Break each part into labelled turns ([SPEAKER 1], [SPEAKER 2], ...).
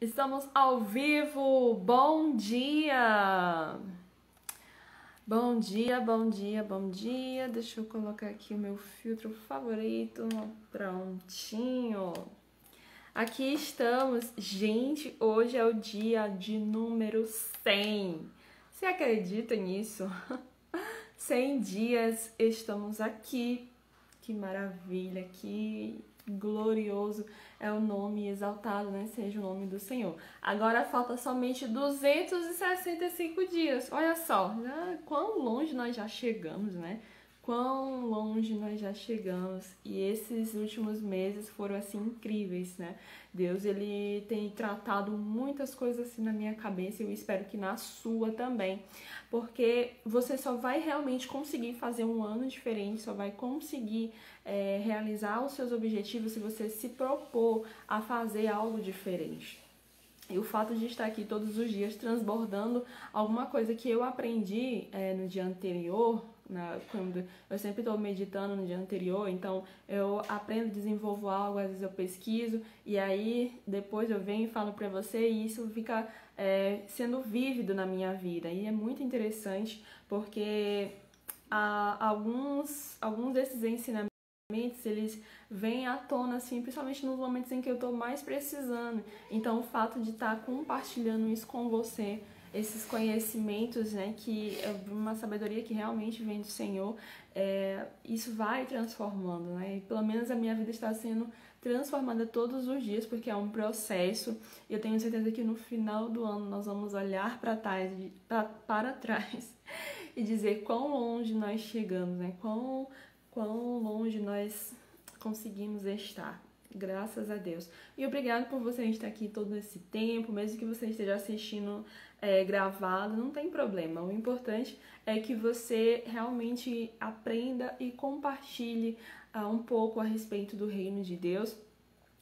[SPEAKER 1] Estamos ao vivo! Bom dia! Bom dia, bom dia, bom dia. Deixa eu colocar aqui o meu filtro favorito. Prontinho. Aqui estamos. Gente, hoje é o dia de número 100. Você acredita nisso? 100 dias estamos aqui. Que maravilha, que glorioso é o nome exaltado, né? Seja o nome do Senhor. Agora falta somente 265 dias. Olha só, quão longe nós já chegamos, né? Quão longe nós já chegamos. E esses últimos meses foram assim incríveis, né? Deus, ele tem tratado muitas coisas assim na minha cabeça e eu espero que na sua também. Porque você só vai realmente conseguir fazer um ano diferente, só vai conseguir realizar os seus objetivos se você se propor a fazer algo diferente. E o fato de estar aqui todos os dias transbordando alguma coisa que eu aprendi no dia anterior, quando eu sempre estou meditando no dia anterior, então eu aprendo, desenvolvo algo, às vezes eu pesquiso, e aí depois eu venho e falo para você, e isso fica sendo vívido na minha vida. E é muito interessante, porque alguns desses ensinamentos eles vêm à tona, assim, principalmente nos momentos em que eu estou mais precisando. Então, o fato de estar compartilhando isso com você, esses conhecimentos, né, que é uma sabedoria que realmente vem do Senhor, isso vai transformando, né? E pelo menos a minha vida está sendo transformada todos os dias, porque é um processo. E eu tenho certeza que no final do ano nós vamos olhar para trás e dizer quão longe nós chegamos, né? Quão longe nós conseguimos estar, graças a Deus. E obrigado por você estar aqui todo esse tempo, mesmo que você esteja assistindo gravado, não tem problema. O importante é que você realmente aprenda e compartilhe um pouco a respeito do reino de Deus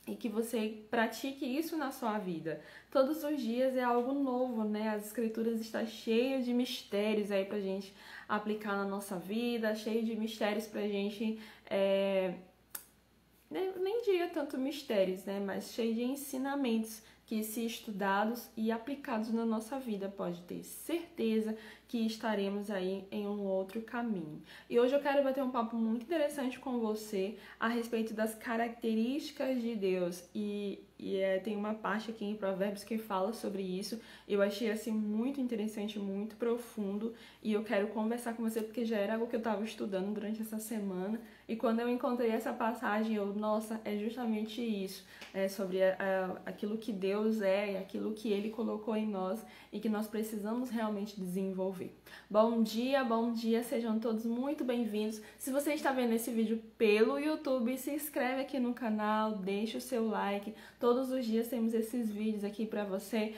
[SPEAKER 1] e que você pratique isso na sua vida. Todos os dias é algo novo, né? As escrituras estão cheias de mistérios aí pra gente aplicar na nossa vida, cheio de mistérios pra gente, nem diria tanto mistérios, né? Mas cheio de ensinamentos que, se estudados e aplicados na nossa vida, pode ter certeza que estaremos aí em um outro caminho. E hoje eu quero bater um papo muito interessante com você a respeito das características de Deus. Tem uma parte aqui em Provérbios que fala sobre isso. Eu achei assim muito interessante, muito profundo, e eu quero conversar com você porque já era algo que eu estava estudando durante essa semana. E quando eu encontrei essa passagem, nossa, é justamente isso, sobre aquilo que Deus é e aquilo que Ele colocou em nós e que nós precisamos realmente desenvolver. Bom dia, sejam todos muito bem-vindos. Se você está vendo esse vídeo pelo YouTube, se inscreve aqui no canal, deixa o seu like. Todos os dias temos esses vídeos aqui para você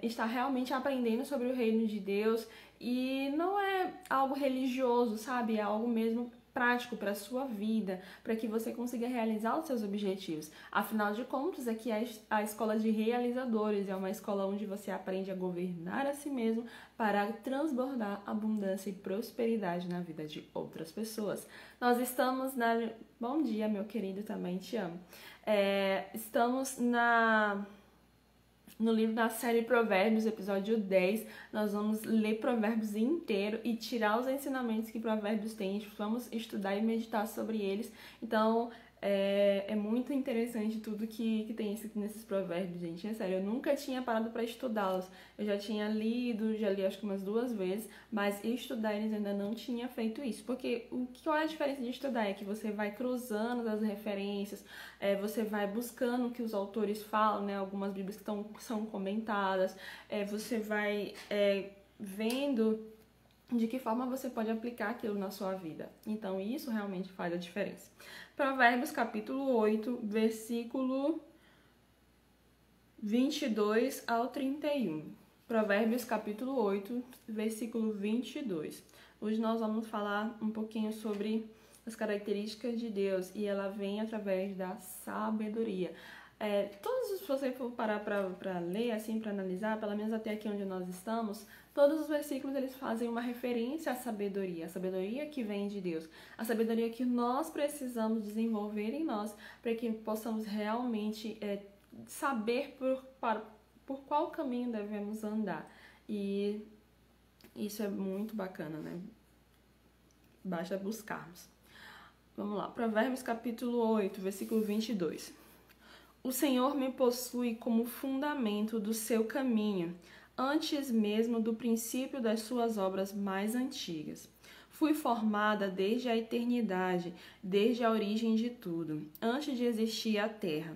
[SPEAKER 1] estar realmente aprendendo sobre o reino de Deus. E não é algo religioso, sabe? É algo mesmo prático para a sua vida, para que você consiga realizar os seus objetivos. Afinal de contas, aqui é a escola de realizadores, é uma escola onde você aprende a governar a si mesmo para transbordar abundância e prosperidade na vida de outras pessoas. Nós estamos na... Bom dia, meu querido, também te amo. Estamos no livro da série Provérbios, episódio 10, nós vamos ler Provérbios inteiro e tirar os ensinamentos que Provérbios tem. Vamos estudar e meditar sobre eles. Então, é muito interessante tudo que tem nesses provérbios, gente. É sério, eu nunca tinha parado para estudá-los. Eu já tinha lido, já li acho que umas 2 vezes, mas estudar eles ainda não tinha feito isso. Porque qual é a diferença de estudar? É que você vai cruzando as referências, você vai buscando o que os autores falam, né? Algumas bíblias que são comentadas, você vai vendo de que forma você pode aplicar aquilo na sua vida. Então, isso realmente faz a diferença. Provérbios, capítulo 8, versículo 22 ao 31. Provérbios, capítulo 8, versículo 22. Hoje nós vamos falar um pouquinho sobre as características de Deus, e ela vem através da sabedoria. Se você for parar para ler, assim, para analisar, pelo menos até aqui onde nós estamos, todos os versículos eles fazem uma referência à sabedoria, a sabedoria que vem de Deus, a sabedoria que nós precisamos desenvolver em nós para que possamos realmente saber por qual caminho devemos andar. E isso é muito bacana, né? Basta buscarmos. Vamos lá, Provérbios capítulo 8, versículo 22. O Senhor me possui como fundamento do seu caminho, antes mesmo do princípio das suas obras mais antigas. Fui formada desde a eternidade, desde a origem de tudo, antes de existir a terra.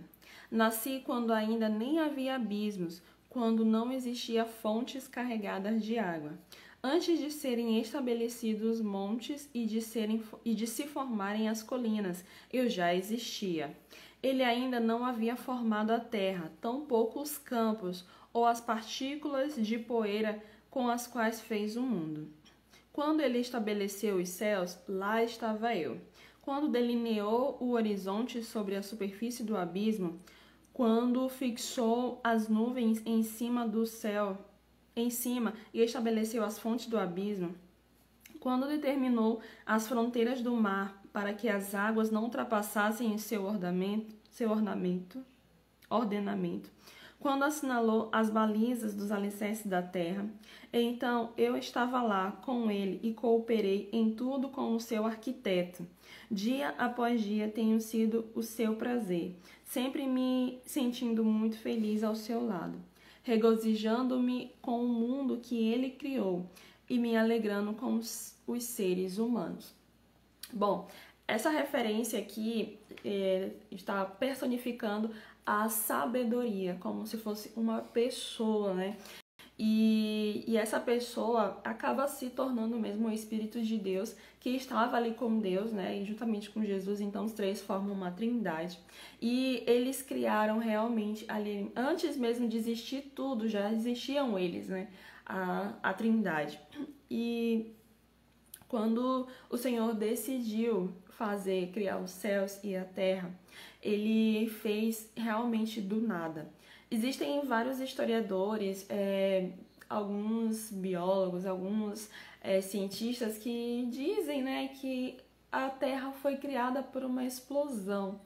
[SPEAKER 1] Nasci quando ainda nem havia abismos, quando não existia fontes carregadas de água. Antes de serem estabelecidos os montes e de se formarem as colinas, eu já existia. Ele ainda não havia formado a terra, tampouco os campos ou as partículas de poeira com as quais fez o mundo. Quando ele estabeleceu os céus, lá estava eu. Quando delineou o horizonte sobre a superfície do abismo, quando fixou as nuvens em cima do céu, e estabeleceu as fontes do abismo, quando determinou as fronteiras do mar para que as águas não ultrapassassem o seu ordenamento, quando assinalou as balizas dos alicerces da terra, então eu estava lá com ele e cooperei em tudo com o seu arquiteto. Dia após dia tenho sido o seu prazer, sempre me sentindo muito feliz ao seu lado, regozijando-me com o mundo que ele criou e me alegrando com os seres humanos. Bom, essa referência aqui está personificando a sabedoria, como se fosse uma pessoa, né? E essa pessoa acaba se tornando mesmo o Espírito de Deus, que estava ali com Deus, né? E juntamente com Jesus, então os três formam uma trindade. E eles criaram realmente ali, antes mesmo de existir tudo, já existiam eles, né? A trindade. E quando o Senhor decidiu criar os céus e a terra, ele fez realmente do nada. Existem vários historiadores, alguns biólogos, alguns cientistas que dizem, né, que a Terra foi criada por uma explosão,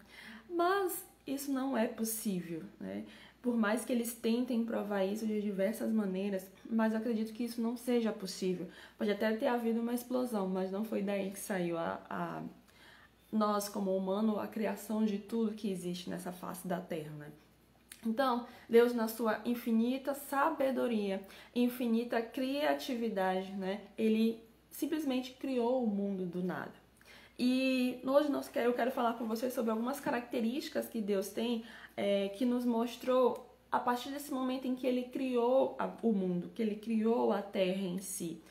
[SPEAKER 1] mas isso não é possível, né? Por mais que eles tentem provar isso de diversas maneiras, mas eu acredito que isso não seja possível. Pode até ter havido uma explosão, mas não foi daí que saiu nós, como humano, a criação de tudo que existe nessa face da Terra, né? Então, Deus, na sua infinita sabedoria, infinita criatividade, né? Ele simplesmente criou o mundo do nada. E hoje eu quero falar com vocês sobre algumas características que Deus tem, que nos mostrou a partir desse momento em que ele criou o mundo, que ele criou a terra em si.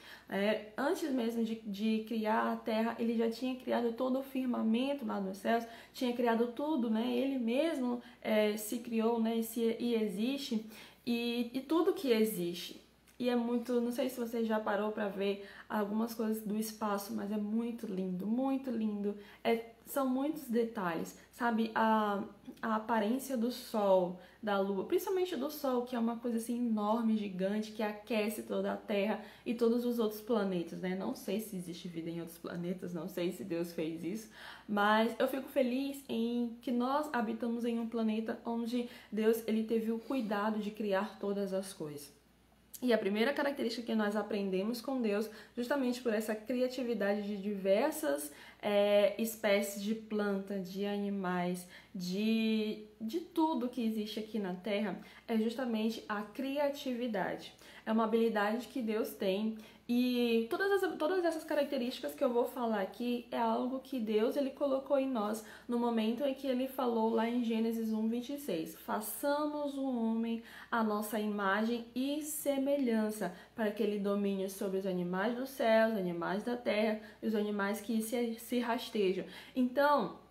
[SPEAKER 1] Antes mesmo de criar a terra, ele já tinha criado todo o firmamento lá nos céus, tinha criado tudo, né? Ele mesmo se criou, né? E existe, e tudo que existe. E é muito, não sei se você já parou para ver algumas coisas do espaço, mas é muito lindo, muito lindo. São muitos detalhes, sabe? A aparência do Sol, da Lua, principalmente do Sol, que é uma coisa assim enorme, gigante, que aquece toda a Terra e todos os outros planetas, né? Não sei se existe vida em outros planetas, não sei se Deus fez isso, mas eu fico feliz em que nós habitamos em um planeta onde Deus ele teve o cuidado de criar todas as coisas. E a primeira característica que nós aprendemos com Deus, justamente por essa criatividade de diversas espécies de planta, de animais, de tudo que existe aqui na Terra, é justamente a criatividade. É uma habilidade que Deus tem e todas essas características que eu vou falar aqui é algo que Deus ele colocou em nós no momento em que ele falou lá em Gênesis 1:26. Façamos o homem à nossa imagem e semelhança, para que ele domine sobre os animais dos céus, os animais da terra e os animais que se rastejam. Então,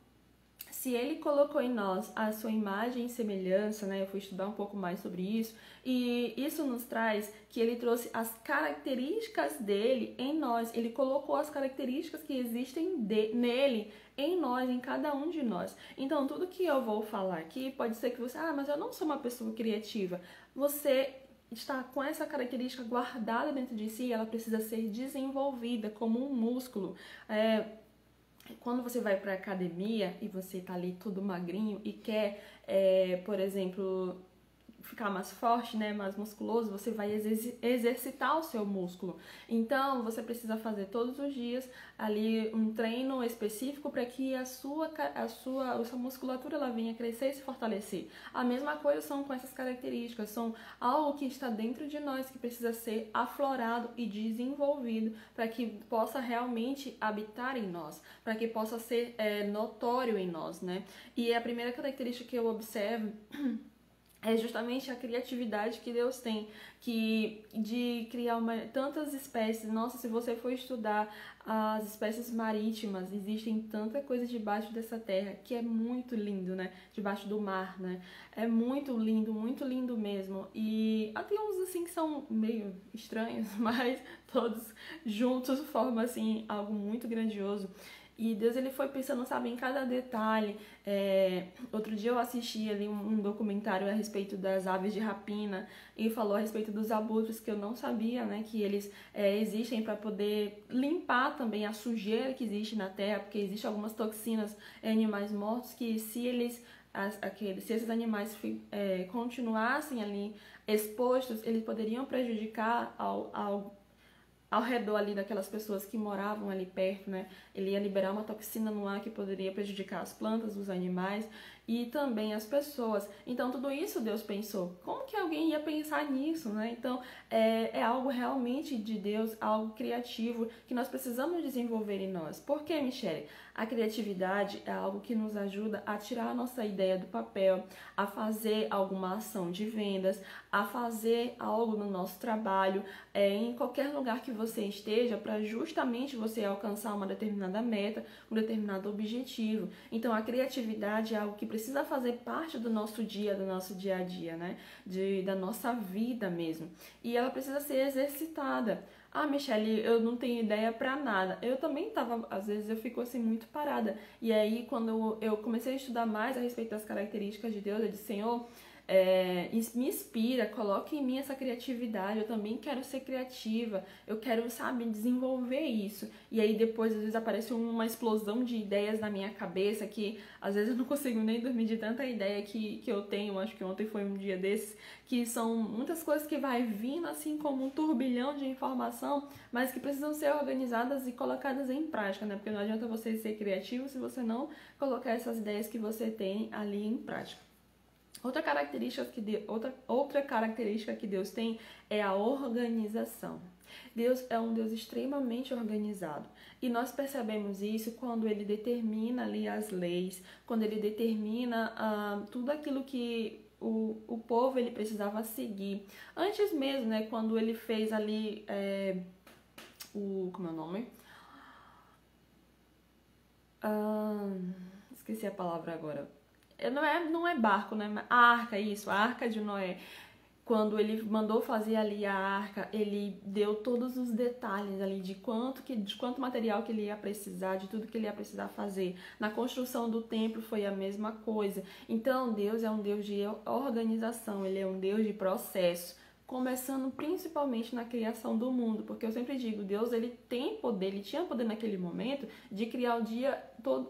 [SPEAKER 1] se ele colocou em nós a sua imagem e semelhança, né? Eu fui estudar um pouco mais sobre isso, e isso nos traz que ele trouxe as características dele em nós. Ele colocou as características que existem nele em nós, em cada um de nós. Então, tudo que eu vou falar aqui, pode ser que você, mas eu não sou uma pessoa criativa. Você está com essa característica guardada dentro de si, ela precisa ser desenvolvida como um músculo. Quando você vai para academia e você tá ali todo magrinho e quer, por exemplo, ficar mais forte, né, mais musculoso, você vai exercitar o seu músculo. Então, você precisa fazer todos os dias ali um treino específico para que a sua musculatura ela venha crescer e se fortalecer. A mesma coisa são com essas características, são algo que está dentro de nós que precisa ser aflorado e desenvolvido para que possa realmente habitar em nós, para que possa ser notório em nós, né? E a primeira característica que eu observo é justamente a criatividade que Deus tem, que de criar tantas espécies. Nossa, se você for estudar as espécies marítimas, existem tanta coisa debaixo dessa terra que é muito lindo, né? Debaixo do mar, né? É muito lindo mesmo. E tem uns assim que são meio estranhos, mas todos juntos formam assim algo muito grandioso. E Deus ele foi pensando, sabe, em cada detalhe. Outro dia eu assisti ali um documentário a respeito das aves de rapina e falou a respeito dos abutres que eu não sabia, né, que eles existem para poder limpar também a sujeira que existe na terra, porque existem algumas toxinas em animais mortos que se esses animais continuassem ali expostos, eles poderiam prejudicar ao redor ali daquelas pessoas que moravam ali perto, né? Ele ia liberar uma toxina no ar que poderia prejudicar as plantas, os animais e também as pessoas. Então, tudo isso Deus pensou. Como que alguém ia pensar nisso, né? Então, é algo realmente de Deus, algo criativo que nós precisamos desenvolver em nós. Por quê, Michele? A criatividade é algo que nos ajuda a tirar a nossa ideia do papel, a fazer alguma ação de vendas, a fazer algo no nosso trabalho, em qualquer lugar que você esteja, para justamente você alcançar uma determinada meta, um determinado objetivo. Então, a criatividade é algo que precisa fazer parte do nosso dia a dia, né? Da nossa vida mesmo. E ela precisa ser exercitada. Ah, Michele, eu não tenho ideia pra nada. Eu também tava, às vezes eu fico assim muito parada. E aí, quando eu comecei a estudar mais a respeito das características de Deus, eu disse, Senhor, me inspira, coloque em mim essa criatividade, eu também quero ser criativa, eu quero, sabe, desenvolver isso. E aí depois, às vezes, aparece uma explosão de ideias na minha cabeça que, às vezes, eu não consigo nem dormir de tanta ideia que eu tenho. Acho que ontem foi um dia desses, que são muitas coisas que vai vindo, assim, como um turbilhão de informação, mas que precisam ser organizadas e colocadas em prática, né? Porque não adianta você ser criativo se você não colocar essas ideias que você tem ali em prática. Outra característica que Deus tem é a organização. Deus é um Deus extremamente organizado. E nós percebemos isso quando Ele determina ali as leis, quando Ele determina tudo aquilo que o povo ele precisava seguir. Antes mesmo, né, quando Ele fez ali como é o nome? Esqueci a palavra agora. Não é barco, né? A arca, isso, a arca de Noé. Quando ele mandou fazer ali a arca, ele deu todos os detalhes ali de quanto material que ele ia precisar, de tudo que ele ia precisar fazer. Na construção do templo foi a mesma coisa. Então, Deus é um Deus de organização, ele é um Deus de processo. Começando principalmente na criação do mundo, porque eu sempre digo, Deus ele tem poder, ele tinha poder naquele momento de criar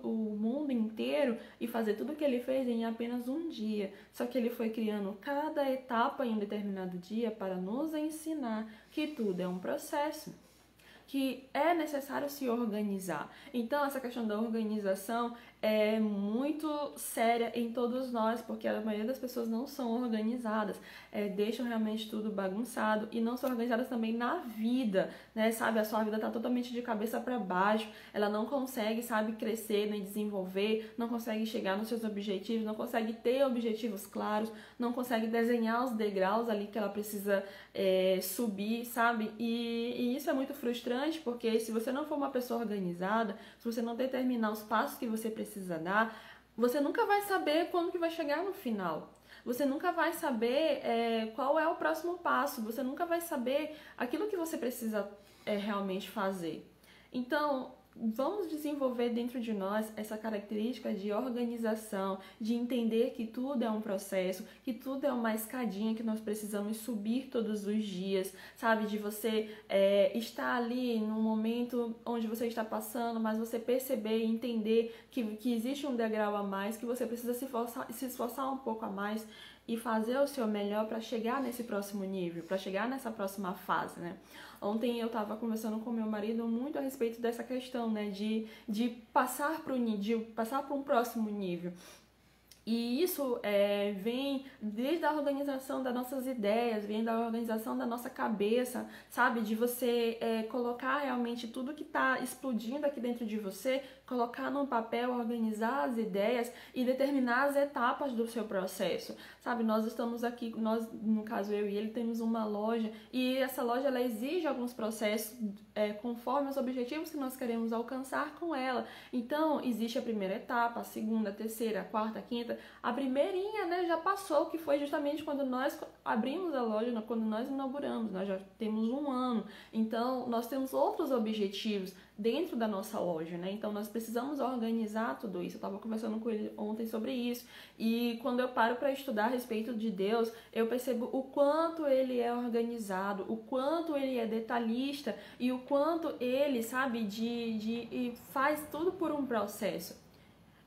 [SPEAKER 1] o mundo inteiro e fazer tudo o que ele fez em apenas um dia. Só que ele foi criando cada etapa em um determinado dia para nos ensinar que tudo é um processo, que é necessário se organizar. Então, essa questão da organização é muito séria em todos nós, porque a maioria das pessoas não são organizadas, deixam realmente tudo bagunçado e não são organizadas também na vida, né? Sabe, a sua vida tá totalmente de cabeça para baixo, ela não consegue, sabe, crescer nem desenvolver, não consegue chegar nos seus objetivos, não consegue ter objetivos claros, não consegue desenhar os degraus ali que ela precisa subir, sabe? E isso é muito frustrante, porque se você não for uma pessoa organizada, se você não determinar os passos que você precisa dar, você nunca vai saber quando que vai chegar no final. Você nunca vai saber qual é o próximo passo. Você nunca vai saber aquilo que você precisa realmente fazer. Então, vamos desenvolver dentro de nós essa característica de organização, de entender que tudo é um processo, que tudo é uma escadinha que nós precisamos subir todos os dias, sabe? De você estar ali num momento onde você está passando, mas você perceber e entender que existe um degrau a mais, que você precisa se esforçar um pouco a mais. e fazer o seu melhor para chegar nesse próximo nível, para chegar nessa próxima fase, né? Ontem eu estava conversando com meu marido muito a respeito dessa questão, né, de passar para um próximo nível. E isso vem desde a organização das nossas ideias, vem da organização da nossa cabeça, sabe? De você colocar realmente tudo que está explodindo aqui dentro de você, colocar num papel, organizar as ideias e determinar as etapas do seu processo, sabe? Nós estamos aqui, no caso eu e ele, temos uma loja e essa loja ela exige alguns processos conforme os objetivos que nós queremos alcançar com ela. Então, existe a primeira etapa, a segunda, a terceira, a quarta, a quinta. A primeirinha, né, já passou, que foi justamente quando nós abrimos a loja, quando nós inauguramos. Nós já temos 1 ano. Então, nós temos outros objetivos dentro da nossa loja, né? Então, nós precisamos organizar tudo isso. Eu estava conversando com ele ontem sobre isso. E quando eu paro para estudar a respeito de Deus, eu percebo o quanto ele é organizado, o quanto ele é detalhista e o quanto ele, sabe, e faz tudo por um processo.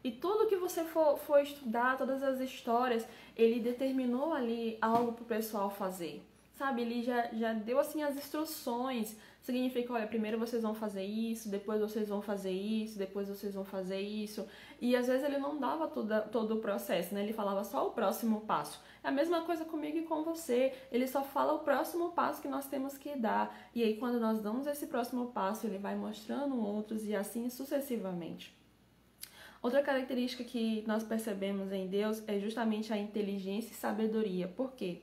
[SPEAKER 1] E tudo que você for estudar, todas as histórias, ele determinou ali algo pro pessoal fazer. Sabe, ele já deu assim as instruções. Significa, olha, primeiro vocês vão fazer isso, depois vocês vão fazer isso, depois vocês vão fazer isso. E às vezes ele não dava todo o processo, né? Ele falava só o próximo passo. É a mesma coisa comigo e com você. Ele só fala o próximo passo que nós temos que dar. E aí quando nós damos esse próximo passo, ele vai mostrando outros e assim sucessivamente. Outra característica que nós percebemos em Deus é justamente a inteligência e sabedoria. Por quê?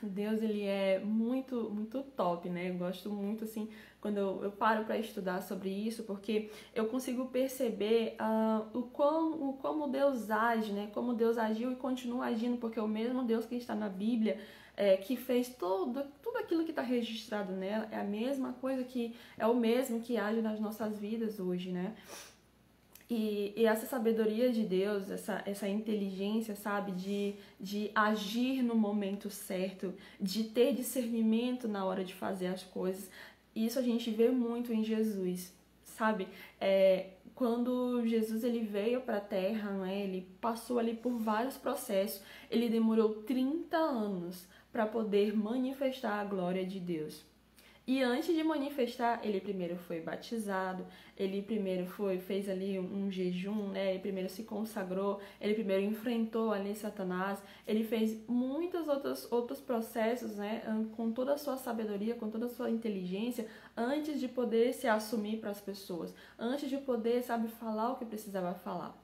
[SPEAKER 1] Deus, ele é muito, muito top, né? Eu gosto muito, assim, quando eu paro para estudar sobre isso, porque eu consigo perceber como Deus age, né? Como Deus agiu e continua agindo, porque é o mesmo Deus que está na Bíblia, que fez tudo aquilo que está registrado nela, é a mesma coisa é o mesmo que age nas nossas vidas hoje, né? E essa sabedoria de Deus, essa inteligência, sabe, de agir no momento certo, de ter discernimento na hora de fazer as coisas, isso a gente vê muito em Jesus, sabe? Quando Jesus ele veio para a Terra, né, ele passou ali por vários processos, ele demorou 30 anos para poder manifestar a glória de Deus. E antes de manifestar, ele primeiro foi batizado, ele primeiro fez ali um jejum, né? Ele primeiro se consagrou, ele primeiro enfrentou ali Satanás, ele fez muitos outros processos, né? Com toda a sua sabedoria, com toda a sua inteligência, antes de poder se assumir para as pessoas, antes de poder, sabe, falar o que precisava falar.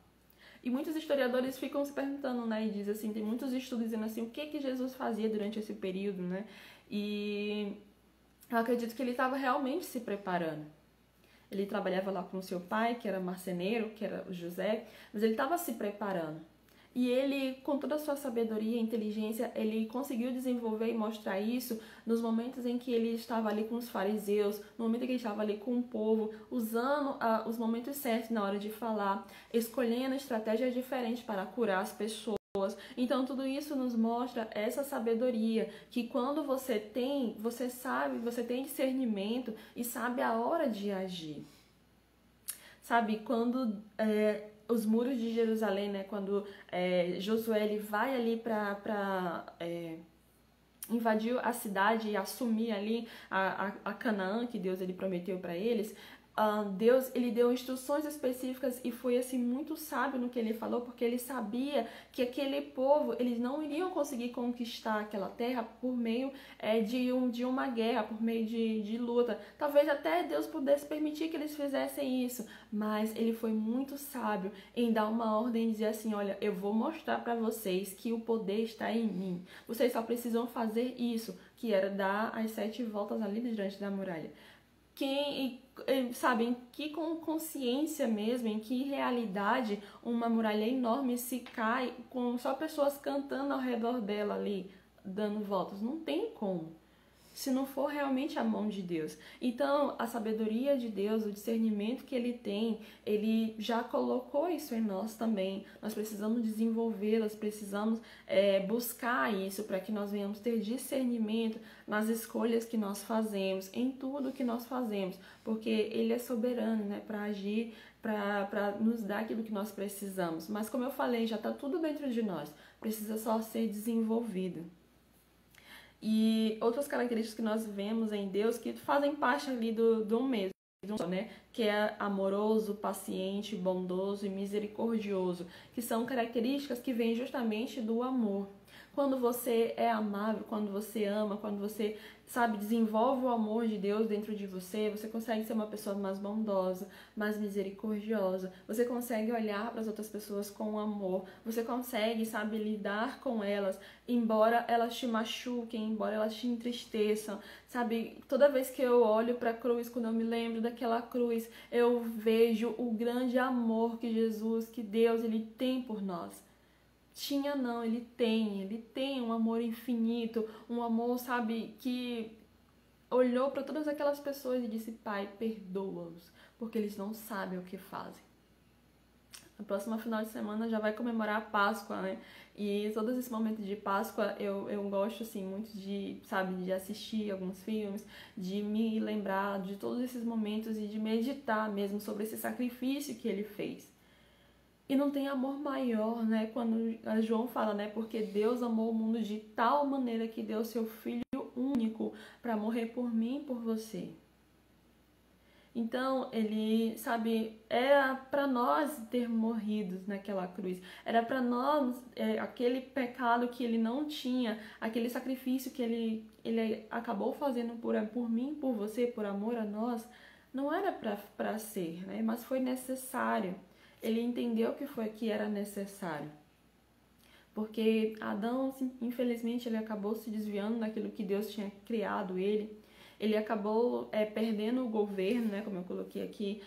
[SPEAKER 1] E muitos historiadores ficam se perguntando, né? E dizem assim, tem muitos estudos dizendo assim, o que Jesus fazia durante esse período, né? E eu acredito que ele estava realmente se preparando. Ele trabalhava lá com seu pai, que era marceneiro, que era o José, mas ele estava se preparando. E ele, com toda a sua sabedoria e inteligência, ele conseguiu desenvolver e mostrar isso nos momentos em que ele estava ali com os fariseus, no momento em que ele estava ali com o povo, usando os momentos certos na hora de falar, escolhendo estratégias diferentes para curar as pessoas. Então tudo isso nos mostra essa sabedoria que quando você sabe, você tem discernimento e sabe a hora de agir. Sabe, quando os muros de Jerusalém, né, quando Josué ele vai ali para invadir a cidade e assumir ali a Canaã que Deus ele prometeu para eles, Deus ele deu instruções específicas e foi assim muito sábio no que ele falou, porque ele sabia que aquele povo eles não iriam conseguir conquistar aquela terra por meio de uma guerra, por meio de luta. Talvez até Deus pudesse permitir que eles fizessem isso, mas ele foi muito sábio em dar uma ordem e dizer assim, olha, eu vou mostrar para vocês que o poder está em mim. Vocês só precisam fazer isso, que era dar as 7 voltas ali diante da muralha. Sabe, em que consciência mesmo, em que realidade uma muralha enorme se cai com só pessoas cantando ao redor dela ali, dando voltas? Não tem como, se não for realmente a mão de Deus. Então, a sabedoria de Deus, o discernimento que Ele tem, Ele já colocou isso em nós também. Nós precisamos desenvolvê-las, precisamos buscar isso para que nós venhamos ter discernimento nas escolhas que nós fazemos, em tudo que nós fazemos, porque Ele é soberano, né, para agir para nos dar aquilo que nós precisamos. Mas como eu falei, já está tudo dentro de nós, precisa só ser desenvolvido. E outras características que nós vemos em Deus que fazem parte ali do mesmo, né? Que é amoroso, paciente, bondoso e misericordioso, que são características que vêm justamente do amor. Quando você é amável, quando você ama, quando você, sabe, desenvolve o amor de Deus dentro de você, você consegue ser uma pessoa mais bondosa, mais misericordiosa, você consegue olhar para as outras pessoas com amor, você consegue, sabe, lidar com elas, embora elas te machuquem, embora elas te entristeçam, sabe? Toda vez que eu olho para a cruz, quando eu me lembro daquela cruz, eu vejo o grande amor que Jesus, que Deus, Ele tem por nós. Tinha não, ele tem um amor infinito, um amor, sabe, que olhou para todas aquelas pessoas e disse: Pai, perdoa-os, porque eles não sabem o que fazem. No próximo final de semana já vai comemorar a Páscoa, né? E todos esses momentos de Páscoa eu gosto, assim, muito de, sabe, de assistir alguns filmes, de me lembrar de todos esses momentos e de meditar mesmo sobre esse sacrifício que ele fez. E não tem amor maior, né? Quando João fala, né? Porque Deus amou o mundo de tal maneira que deu seu Filho único para morrer por mim e por você. Então, ele, sabe, era para nós ter morrido naquela cruz. Era para nós, aquele pecado que ele não tinha, aquele sacrifício que ele acabou fazendo por mim, por você, por amor a nós, não era para ser, né? Mas foi necessário. Ele entendeu que era necessário. Porque Adão, infelizmente, ele acabou se desviando daquilo que Deus tinha criado ele. Ele acabou perdendo o governo, né, como eu coloquei aqui,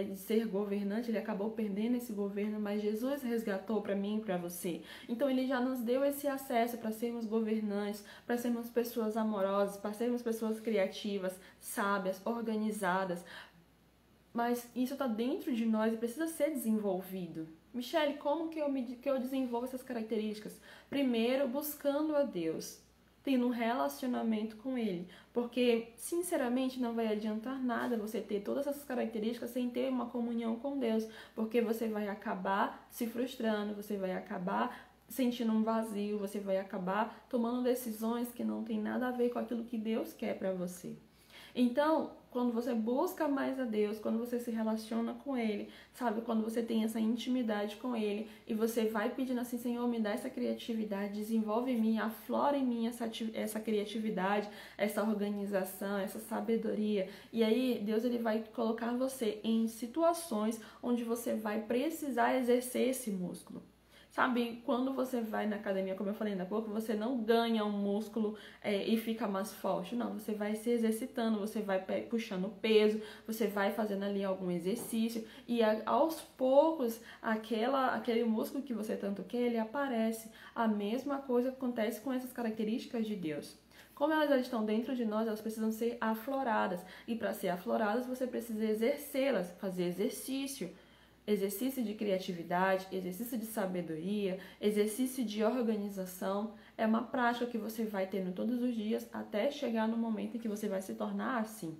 [SPEAKER 1] de ser governante. Ele acabou perdendo esse governo, mas Jesus resgatou para mim e para você. Então ele já nos deu esse acesso para sermos governantes, para sermos pessoas amorosas, para sermos pessoas criativas, sábias, organizadas. Mas isso está dentro de nós e precisa ser desenvolvido. Michele, como que eu desenvolvo essas características? Primeiro, buscando a Deus, tendo um relacionamento com Ele. Porque, sinceramente, não vai adiantar nada você ter todas essas características sem ter uma comunhão com Deus. Porque você vai acabar se frustrando, você vai acabar sentindo um vazio, você vai acabar tomando decisões que não tem nada a ver com aquilo que Deus quer para você. Então, quando você busca mais a Deus, quando você se relaciona com Ele, sabe? Quando você tem essa intimidade com Ele e você vai pedindo assim: Senhor, me dá essa criatividade, desenvolve em mim, aflora em mim essa criatividade, essa organização, essa sabedoria. E aí, Deus, Ele vai colocar você em situações onde você vai precisar exercer esse músculo. Sabe, quando você vai na academia, como eu falei ainda há pouco, você não ganha um músculo e fica mais forte. Não, você vai se exercitando, você vai puxando peso, você vai fazendo ali algum exercício. E aos poucos, aquele músculo que você tanto quer, ele aparece. A mesma coisa acontece com essas características de Deus. Como elas já estão dentro de nós, elas precisam ser afloradas. E para ser afloradas, você precisa exercê-las, fazer exercício. Exercício de criatividade, exercício de sabedoria, exercício de organização. É uma prática que você vai tendo todos os dias até chegar no momento em que você vai se tornar assim.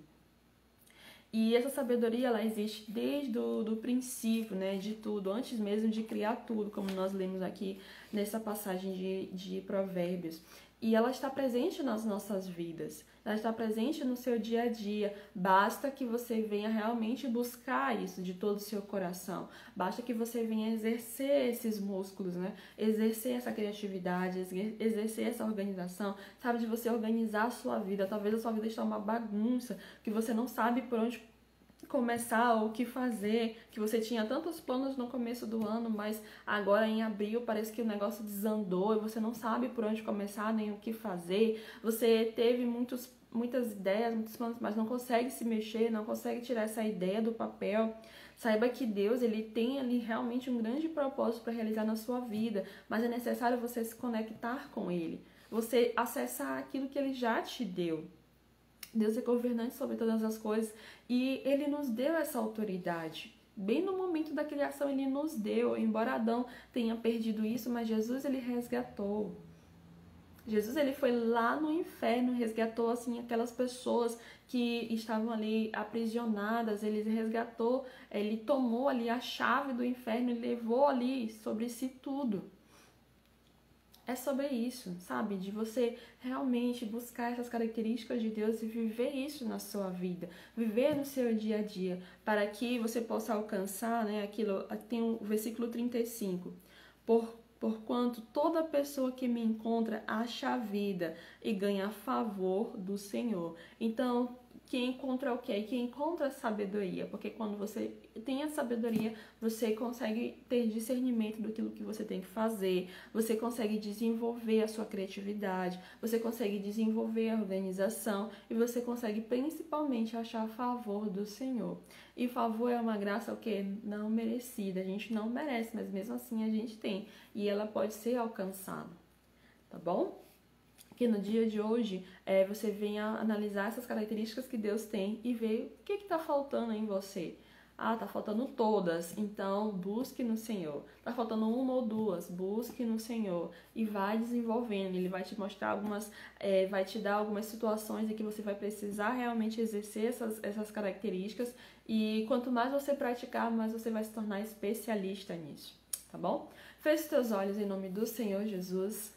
[SPEAKER 1] E essa sabedoria, ela existe desde o princípio, né, de tudo, antes mesmo de criar tudo, como nós lemos aqui nessa passagem de Provérbios. E ela está presente nas nossas vidas, ela está presente no seu dia a dia. Basta que você venha realmente buscar isso de todo o seu coração. Basta que você venha exercer esses músculos, né? Exercer essa criatividade, exercer essa organização, sabe? De você organizar a sua vida. Talvez a sua vida está uma bagunça, que você não sabe por onde começar ou o que fazer, que você tinha tantos planos no começo do ano, mas agora em abril parece que o negócio desandou e você não sabe por onde começar nem o que fazer. Você teve muitas ideias, muitos planos, mas não consegue se mexer, não consegue tirar essa ideia do papel. Saiba que Deus, Ele tem ali realmente um grande propósito para realizar na sua vida, mas é necessário você se conectar com Ele, você acessar aquilo que Ele já te deu. Deus é governante sobre todas as coisas e Ele nos deu essa autoridade. Bem no momento da criação Ele nos deu, embora Adão tenha perdido isso, mas Jesus Ele resgatou. Jesus, ele foi lá no inferno, resgatou, assim, aquelas pessoas que estavam ali aprisionadas, ele resgatou, ele tomou ali a chave do inferno e levou ali sobre si tudo. É sobre isso, sabe? De você realmente buscar essas características de Deus e viver isso na sua vida, viver no seu dia a dia, para que você possa alcançar, né? Aquilo, tem o versículo 35. Porquanto toda pessoa que me encontra acha a vida e ganha favor do Senhor. Então, quem encontra o quê? Quem encontra a sabedoria, porque quando você tem a sabedoria, você consegue ter discernimento daquilo que você tem que fazer, você consegue desenvolver a sua criatividade, você consegue desenvolver a organização e você consegue principalmente achar favor do Senhor. E favor é uma graça o quê? Não merecida, a gente não merece, mas mesmo assim a gente tem e ela pode ser alcançada, tá bom? Que no dia de hoje você venha analisar essas características que Deus tem e ver o que está faltando em você. Ah, tá faltando todas, então busque no Senhor. Tá faltando uma ou duas, busque no Senhor e vai desenvolvendo. Ele vai te mostrar algumas, vai te dar algumas situações em que você vai precisar realmente exercer essas características e quanto mais você praticar, mais você vai se tornar especialista nisso, tá bom? Feche os teus olhos em nome do Senhor Jesus.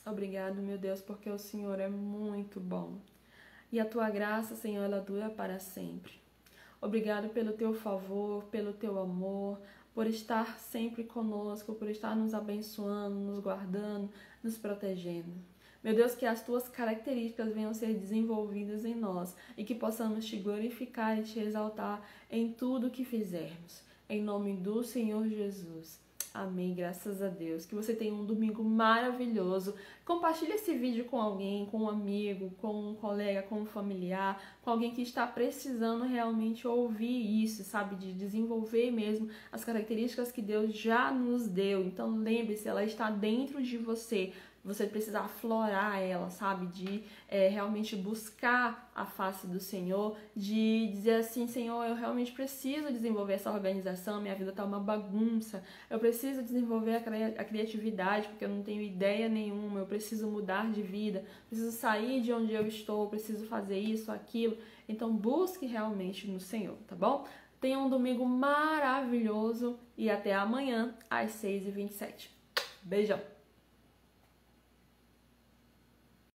[SPEAKER 1] Obrigado, meu Deus, porque o Senhor é muito bom. E a tua graça, Senhor, ela dura para sempre. Obrigado pelo teu favor, pelo teu amor, por estar sempre conosco, por estar nos abençoando, nos guardando, nos protegendo. Meu Deus, que as tuas características venham ser desenvolvidas em nós e que possamos te glorificar e te exaltar em tudo que fizermos. Em nome do Senhor Jesus. Amém, graças a Deus. Que você tenha um domingo maravilhoso. Compartilhe esse vídeo com alguém, com um amigo, com um colega, com um familiar, com alguém que está precisando realmente ouvir isso, sabe? De desenvolver mesmo as características que Deus já nos deu. Então lembre-se, ela está dentro de você. Você precisa aflorar ela, sabe? De realmente buscar a face do Senhor, de dizer assim, Senhor, eu realmente preciso desenvolver essa organização, minha vida tá uma bagunça, eu preciso desenvolver a criatividade, porque eu não tenho ideia nenhuma, eu preciso mudar de vida, preciso sair de onde eu estou, preciso fazer isso, aquilo. Então busque realmente no Senhor, tá bom? Tenha um domingo maravilhoso e até amanhã às 6h27. Beijão!